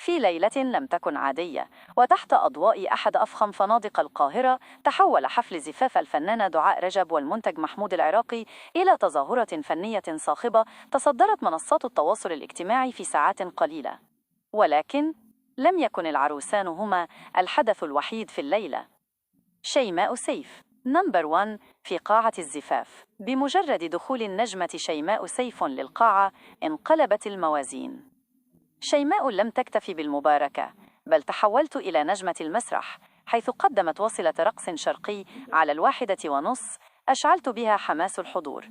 في ليلة لم تكن عادية، وتحت أضواء أحد أفخم فنادق القاهرة، تحول حفل زفاف الفنانة دعاء رجب والمنتج محمود العراقي إلى تظاهرة فنية صاخبة تصدرت منصات التواصل الاجتماعي في ساعات قليلة. ولكن لم يكن العروسان هما الحدث الوحيد في الليلة. شيماء سيف نمبر 1 في قاعة الزفاف. بمجرد دخول النجمة شيماء سيف للقاعة انقلبت الموازين. شيماء لم تكتفي بالمباركة، بل تحولت إلى نجمة المسرح، حيث قدمت وصلة رقص شرقي على 1:30. أشعلت بها حماس الحضور.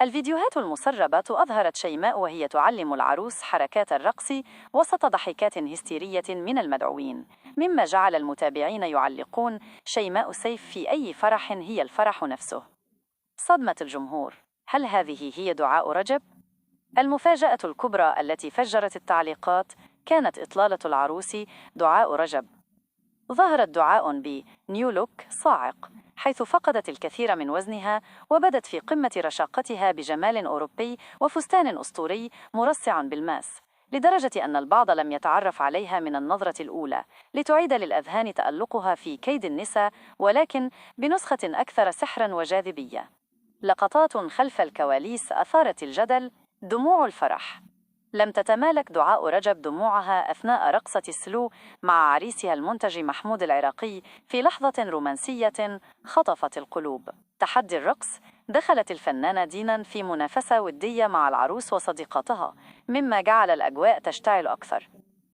الفيديوهات المسربة أظهرت شيماء وهي تعلم العروس حركات الرقص وسط ضحكات هستيرية من المدعوين، مما جعل المتابعين يعلقون: شيماء سيف في أي فرح هي الفرح نفسه. صدمة الجمهور: هل هذه هي دعاء رجب؟ المفاجأة الكبرى التي فجرت التعليقات كانت إطلالة العروس دعاء رجب. ظهرت دعاء بنيو لوك صاعق، حيث فقدت الكثير من وزنها وبدت في قمة رشاقتها بجمال أوروبي وفستان أسطوري مرصع بالماس، لدرجة أن البعض لم يتعرف عليها من النظرة الأولى، لتعيد للأذهان تألقها في كيد النساء، ولكن بنسخة أكثر سحراً وجاذبية. لقطات خلف الكواليس أثارت الجدل. دموع الفرح. لم تتمالك دعاء رجب دموعها أثناء رقصة السلو مع عريسها المنتج محمود العراقي في لحظة رومانسية خطفت القلوب. تحدي الرقص. دخلت الفنانة دينا في منافسة ودية مع العروس وصديقاتها، مما جعل الأجواء تشتعل أكثر.